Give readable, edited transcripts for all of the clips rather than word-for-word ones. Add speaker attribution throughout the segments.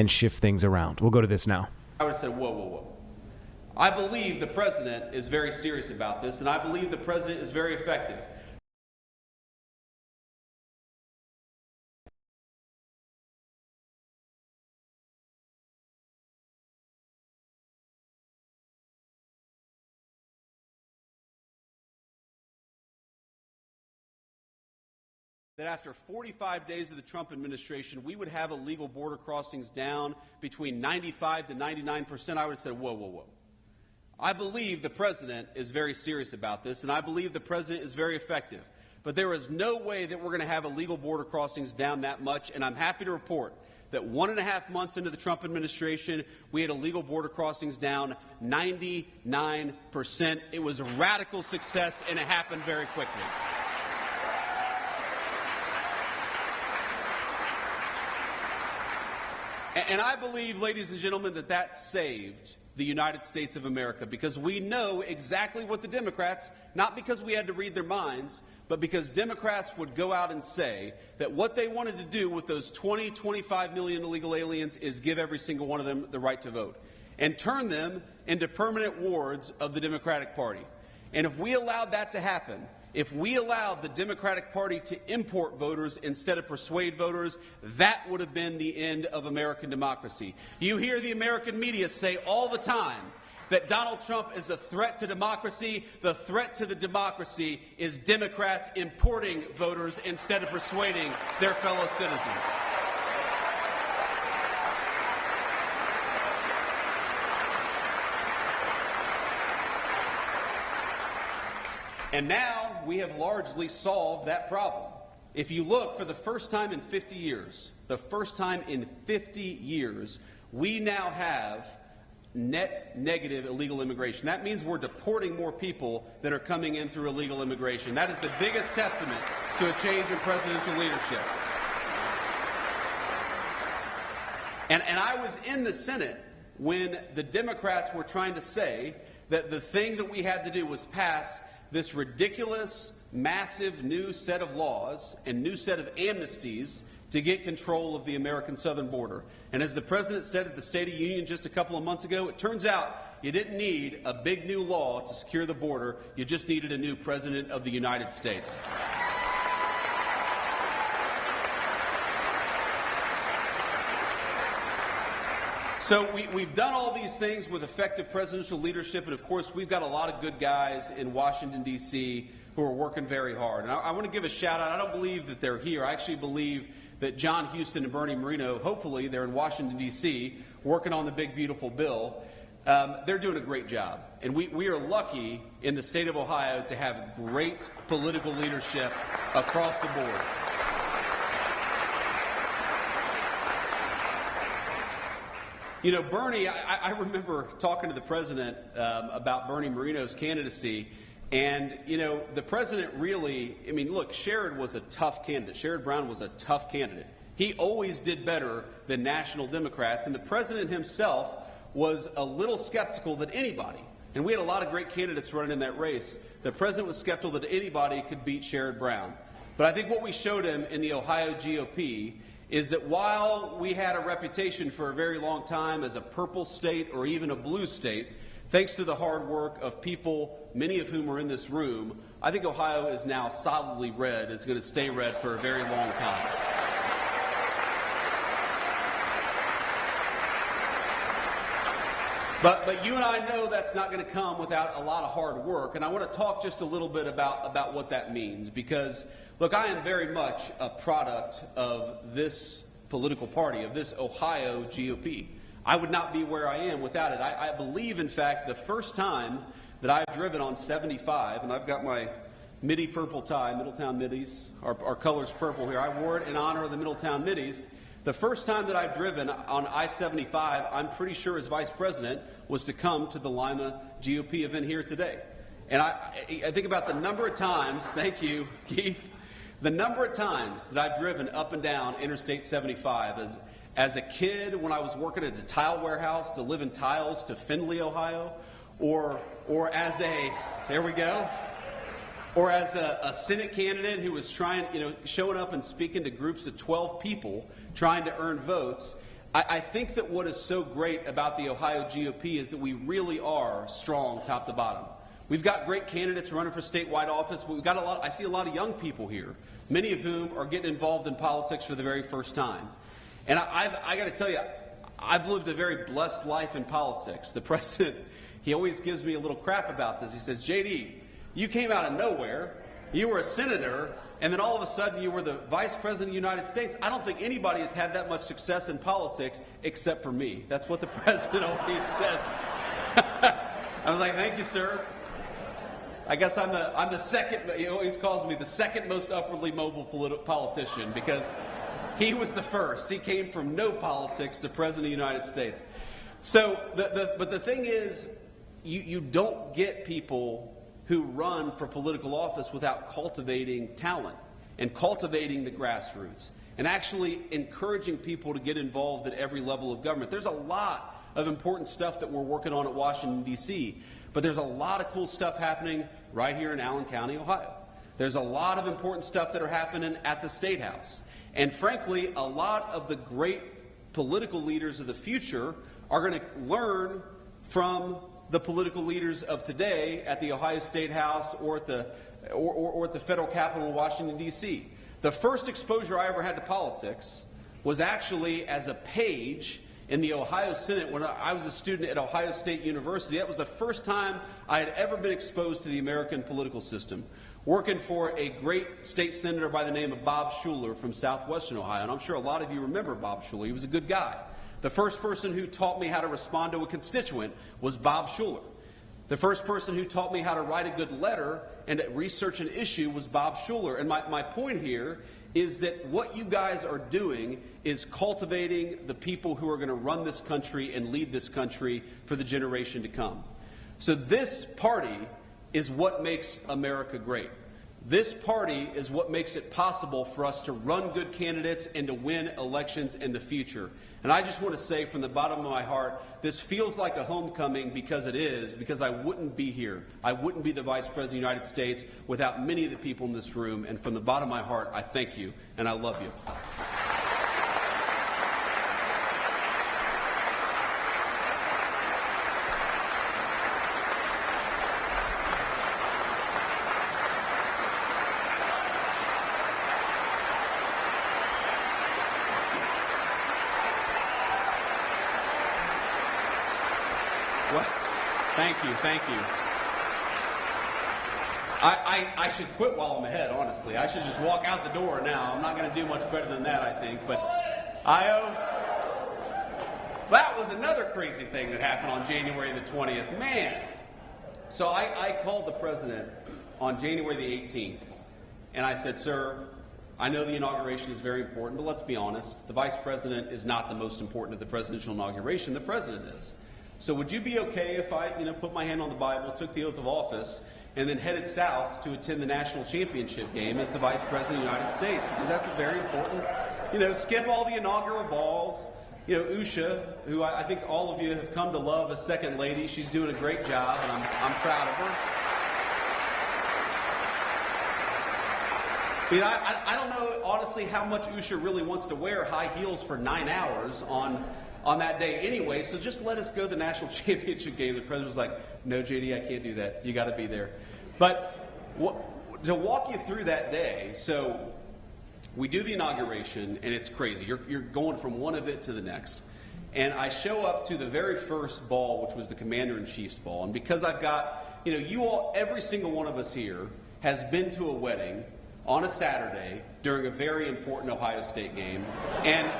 Speaker 1: and shift things around. We'll go to this now.
Speaker 2: I would have said, whoa, whoa, whoa. I believe the president is very serious about this, and I believe the president is very effective. That after 45 days of the Trump administration, we would have illegal border crossings down between 95 to 99%, I would have said, whoa, whoa, whoa. I believe the president is very serious about this, and I believe the president is very effective. But there is no way that we're going to have illegal border crossings down that much, and I'm happy to report that 1.5 months into the Trump administration, we had illegal border crossings down 99%. It was a radical success, and it happened very quickly. And I believe, ladies and gentlemen, that that saved the United States of America, because we know exactly what the Democrats, not because we had to read their minds, but because Democrats would go out and say that what they wanted to do with those 25 million illegal aliens is give every single one of them the right to vote and turn them into permanent wards of the Democratic Party. And if we allowed that to happen, if we allowed the Democratic Party to import voters instead of persuade voters, that would have been the end of American democracy. You hear the American media say all the time that Donald Trump is a threat to democracy. The threat to the democracy is Democrats importing voters instead of persuading their fellow citizens. And now we have largely solved that problem. If you look, for the first time in 50 years, we now have net negative illegal immigration. That means we're deporting more people that are coming in through illegal immigration. That is the biggest testament to a change in presidential leadership. And I was in the Senate when the Democrats were trying to say that the thing that we had to do was pass this ridiculous, massive new set of laws and new set of amnesties to get control of the American southern border. And as the president said at the State of the Union just a couple of months ago, it turns out you didn't need a big new law to secure the border. You just needed a new president of the United States. So we've done all these things with effective presidential leadership, and of course we've got a lot of good guys in Washington, D.C. who are working very hard. And I want to give a shout out. I don't believe that they're here. I actually believe that John Houston and Bernie Moreno, hopefully they're in Washington, D.C., working on the big, beautiful bill. They're doing a great job. And we are lucky in the state of Ohio to have great political leadership across the board. You know, Bernie, I remember talking to the president about Bernie Moreno's candidacy, and, you know, the president really, I mean, look, Sherrod was a tough candidate. Sherrod Brown was a tough candidate. He always did better than national Democrats, and the president himself was a little skeptical that anybody, and we had a lot of great candidates running in that race, the president was skeptical that anybody could beat Sherrod Brown. But I think what we showed him in the Ohio GOP is that while we had a reputation for a very long time as a purple state or even a blue state, thanks to the hard work of people, many of whom are in this room, I think Ohio is now solidly red. It's going to stay red for a very long time. But you and I know that's not going to come without a lot of hard work, and I want to talk just a little bit about what that means, because, look, I am very much a product of this political party, of this Ohio GOP. I would not be where I am without it. I believe, in fact, the first time that I've driven on 75, and I've got my Midi purple tie, Middletown Middies, our color's purple here. I wore it in honor of the Middletown Middies. The first time that I've driven on I-75, I'm pretty sure as vice president, was to come to the Lima GOP event here today. And I think about the number of times, thank you, Keith, the number of times that I've driven up and down Interstate 75 as a kid when I was working at a tile warehouse delivering tiles to Findlay, Ohio, or as a, there we go, or as a Senate candidate who was trying, showing up and speaking to groups of 12 people trying to earn votes. I think that what is so great about the Ohio GOP is that we really are strong top to bottom. We've got great candidates running for statewide office, but we've got I see a lot of young people here, many of whom are getting involved in politics for the very first time. And I got to tell you, I've lived a very blessed life in politics. The president, he always gives me a little crap about this. He says, JD, you came out of nowhere, you were a senator, and then all of a sudden you were the vice president of the United States. I don't think anybody has had that much success in politics except for me. That's what the president always said. I was like, thank you, sir. I guess I'm the second, he always calls me the second most upwardly mobile politician because he was the first. He came from no politics to president of the United States. So, but the thing is, you don't get people who run for political office without cultivating talent and cultivating the grassroots and actually encouraging people to get involved at every level of government. There's a lot of important stuff that we're working on at Washington, D.C., but there's a lot of cool stuff happening right here in Allen County, Ohio. There's a lot of important stuff that are happening at the State House. And frankly, a lot of the great political leaders of the future are going to learn from the political leaders of today at the Ohio State House or at the federal Capitol in Washington, D.C. The first exposure I ever had to politics was actually as a page in the Ohio Senate when I was a student at Ohio State University. That was the first time I had ever been exposed to the American political system, working for a great state senator by the name of Bob Schuler from southwestern Ohio. And I'm sure a lot of you remember Bob Schuler. He was a good guy. The first person who taught me how to respond to a constituent was Bob Schuler. The first person who taught me how to write a good letter and research an issue was Bob Schuler. And my point here is that what you guys are doing is cultivating the people who are going to run this country and lead this country for the generation to come. So this party is what makes America great. This party is what makes it possible for us to run good candidates and to win elections in the future. And I just want to say from the bottom of my heart, this feels like a homecoming because it is, because I wouldn't be here. I wouldn't be the Vice President of the United States without many of the people in this room. And from the bottom of my heart, I thank you and I love you. Well, thank you. I should quit while I'm ahead, honestly. I should just walk out the door now. I'm not going to do much better than that, I think. But that was another crazy thing that happened on January the 20th. Man. So I called the president on January the 18th, and I said, sir, I know the inauguration is very important, but let's be honest. The vice president is not the most important of the presidential inauguration. The president is. So would you be okay if I, put my hand on the Bible, took the oath of office, and then headed south to attend the national championship game as the Vice President of the United States? Because that's a very important, skip all the inaugural balls. Usha, who I think all of you have come to love as second lady, she's doing a great job, and I'm proud of her. I don't know, honestly, how much Usha really wants to wear high heels for 9 hours on that day anyway, so just let us go to the national championship game. The president was like, no, JD, I can't do that. You got to be there. But to walk you through that day, so we do the inauguration, and it's crazy. You're going from one event to the next. And I show up to the very first ball, which was the Commander-in-Chief's ball. And because I've got, you all, every single one of us here has been to a wedding on a Saturday during a very important Ohio State game. And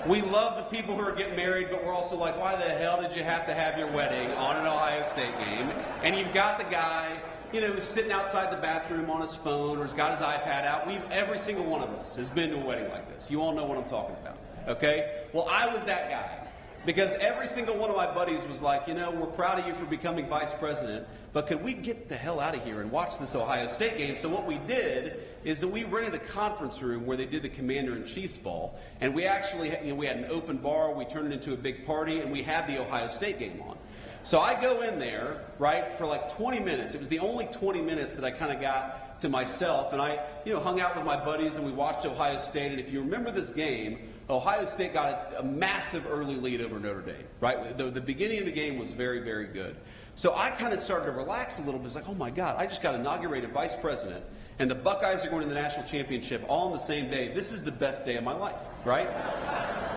Speaker 2: we love the people who are getting married, but we're also like, why the hell did you have to have your wedding on an Ohio State game? And you've got the guy, who's sitting outside the bathroom on his phone or has got his iPad out. Every single one of us has been to a wedding like this. You all know what I'm talking about, okay? Well, I was that guy. Because every single one of my buddies was like, we're proud of you for becoming vice president, but could we get the hell out of here and watch this Ohio State game? So what we did is that we rented a conference room where they did the Commander-in-Chief's ball, and we actually, we had an open bar, we turned it into a big party, and we had the Ohio State game on. So I go in there, right, for like 20 minutes. It was the only 20 minutes that I kind of got to myself, and I, hung out with my buddies, and we watched Ohio State, and if you remember this game, Ohio State got a massive early lead over Notre Dame, right? The beginning of the game was very, very good. So I kind of started to relax a little bit. It's like, oh my God, I just got inaugurated vice president, and the Buckeyes are going to the national championship all on the same day. This is the best day of my life, right?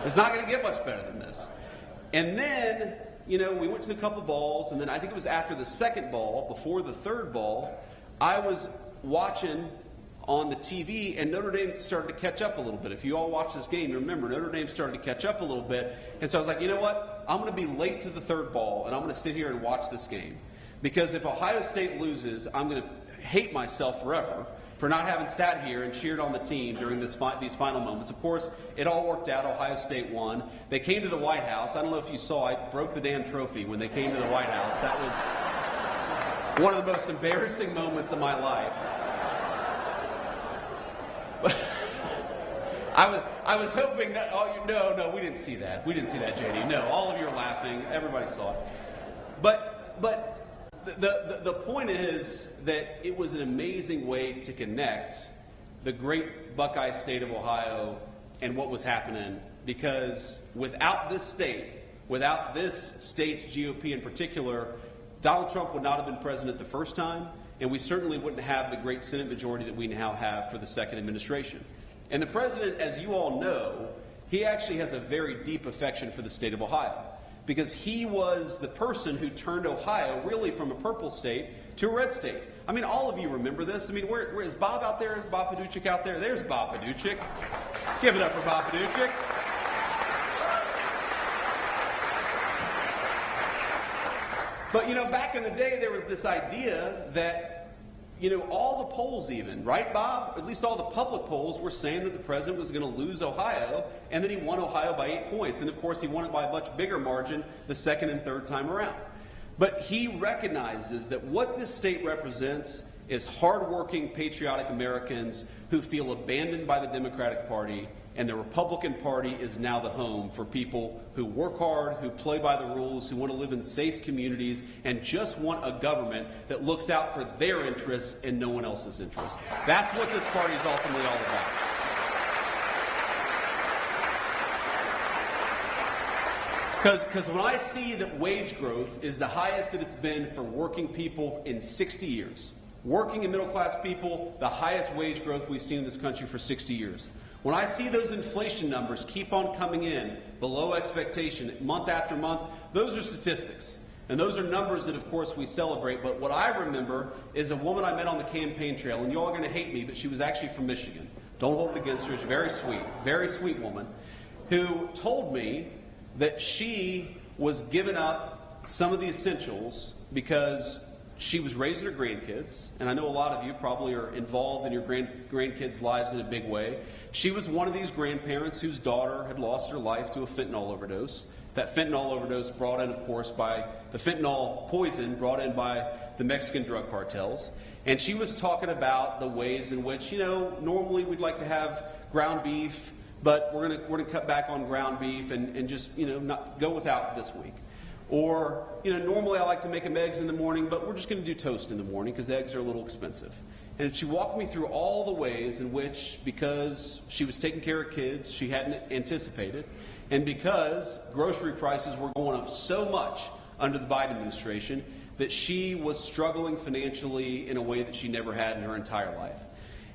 Speaker 2: It's not going to get much better than this. And then, we went to a couple balls, and then I think it was after the second ball, before the third ball, I was watching on the TV, and Notre Dame started to catch up a little bit. If you all watch this game, you remember Notre Dame started to catch up a little bit. And so I was like, you know what? I'm going to be late to the third ball, and I'm going to sit here and watch this game. Because if Ohio State loses, I'm going to hate myself forever for not having sat here and cheered on the team during these final moments. Of course, it all worked out. Ohio State won. They came to the White House. I don't know if you saw, I broke the damn trophy when they came to the White House. That was one of the most embarrassing moments of my life. I was hoping that, no, we didn't see that. We didn't see that, JD. No, all of you are laughing. Everybody saw it. But the point is that it was an amazing way to connect the great Buckeye state of Ohio and what was happening, because without this state's GOP in particular, Donald Trump would not have been president the first time, and we certainly wouldn't have the great Senate majority that we now have for the second administration. And the president, as you all know, he actually has a very deep affection for the state of Ohio, because he was the person who turned Ohio really from a purple state to a red state. I mean, all of you remember this. I mean, where is Bob out there? Is Bob Paduchik out there? There's Bob Paduchik. Give it up for Bob Paduchik. But, back in the day, there was this idea that, all the polls even, right, Bob? At least all the public polls were saying that the president was going to lose Ohio, and that he won Ohio by 8 points. And, of course, he won it by a much bigger margin the second and third time around. But he recognizes that what this state represents is hardworking, patriotic Americans who feel abandoned by the Democratic Party, and the Republican Party is now the home for people who work hard, who play by the rules, who want to live in safe communities, and just want a government that looks out for their interests and no one else's interests. That's what this party is ultimately all about. Because when I see that wage growth is the highest that it's been for working people in 60 years, working and middle-class people, the highest wage growth we've seen in this country for 60 years. When I see those inflation numbers keep on coming in below expectation month after month, those are statistics. And those are numbers that, of course, we celebrate. But what I remember is a woman I met on the campaign trail, and you all are going to hate me, but she was actually from Michigan. Don't hold it against her. She's very sweet woman, who told me that she was giving up some of the essentials because she was raising her grandkids, and I know a lot of you probably are involved in your grandkids' lives in a big way. She was one of these grandparents whose daughter had lost her life to a fentanyl overdose. That fentanyl overdose brought in, of course, by the fentanyl poison brought in by the Mexican drug cartels. And she was talking about the ways in which, normally we'd like to have ground beef, but we're gonna cut back on ground beef and just, not go without this week. Or, normally I like to make them eggs in the morning, but we're just going to do toast in the morning because eggs are a little expensive. And she walked me through all the ways in which, because she was taking care of kids she hadn't anticipated, and because grocery prices were going up so much under the Biden administration, that she was struggling financially in a way that she never had in her entire life.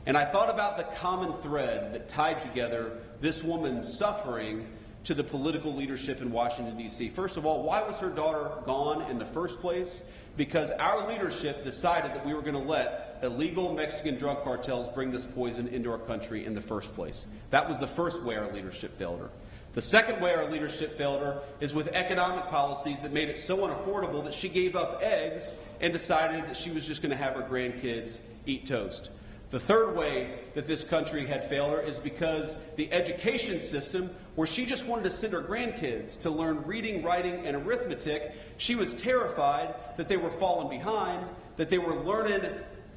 Speaker 2: And I thought about the common thread that tied together this woman's suffering to the political leadership in Washington, D.C. First of all, why was her daughter gone in the first place? Because our leadership decided that we were going to let illegal Mexican drug cartels bring this poison into our country in the first place. That was the first way our leadership failed her. The second way our leadership failed her is with economic policies that made it so unaffordable that she gave up eggs and decided that she was just going to have her grandkids eat toast. The third way that this country had failed her is because the education system, where she just wanted to send her grandkids to learn reading, writing, and arithmetic, she was terrified that they were falling behind, that they were learning,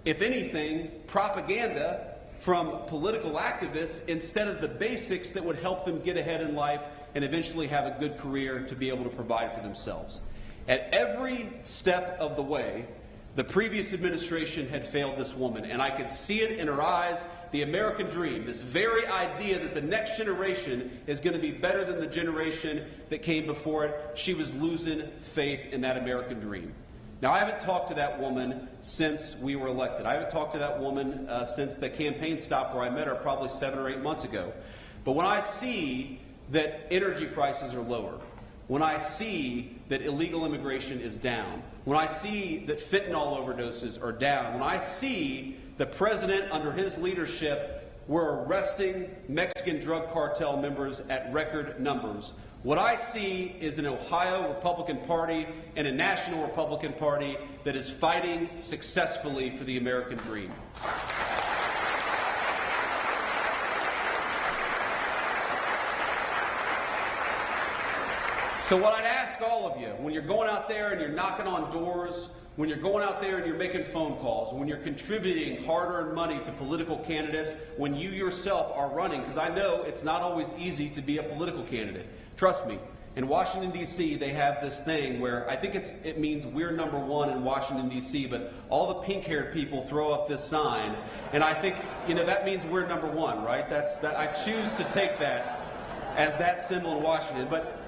Speaker 2: if anything, propaganda from political activists instead of the basics that would help them get ahead in life and eventually have a good career to be able to provide for themselves. At every step of the way, The previous administration had failed this woman, and I could see it in her eyes, the American dream, this very idea that the next generation is going to be better than the generation that came before it. She was losing faith in that American dream. Now, I haven't talked to that woman since we were elected. I haven't talked to that woman since the campaign stop where I met her probably 7 or 8 months ago. But when I see that energy prices are lower, when I see that illegal immigration is down, when I see that fentanyl overdoses are down, when I see the president under his leadership, we're arresting Mexican drug cartel members at record numbers. What I see is an Ohio Republican Party and a national Republican Party that is fighting successfully for the American dream. So what I'd ask all of you, when you're going out there and you're knocking on doors, when you're going out there and you're making phone calls, when you're contributing hard-earned money to political candidates, when you yourself are running, because I know it's not always easy to be a political candidate. Trust me, in Washington, D.C., they have this thing where I think it means we're number one in Washington, D.C., but all the pink-haired people throw up this sign, and I think, that means we're number one, right? I choose to take that as that symbol in Washington. But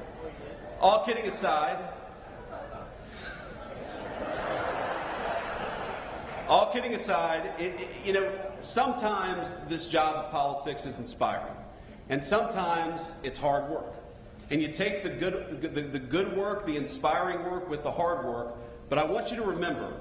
Speaker 2: all kidding aside, sometimes this job of politics is inspiring, and sometimes it's hard work. And you take the good work, the inspiring work with the hard work, but I want you to remember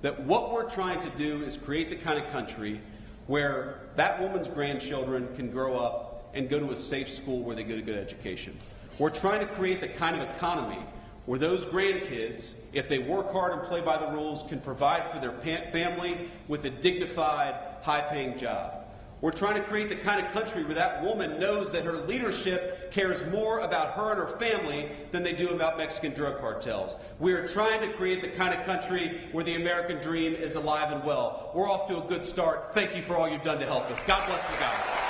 Speaker 2: that what we're trying to do is create the kind of country where that woman's grandchildren can grow up and go to a safe school where they get a good education. We're trying to create the kind of economy where those grandkids, if they work hard and play by the rules, can provide for their family with a dignified, high-paying job. We're trying to create the kind of country where that woman knows that her leadership cares more about her and her family than they do about Mexican drug cartels. We are trying to create the kind of country where the American dream is alive and well. We're off to a good start. Thank you for all you've done to help us. God bless you guys.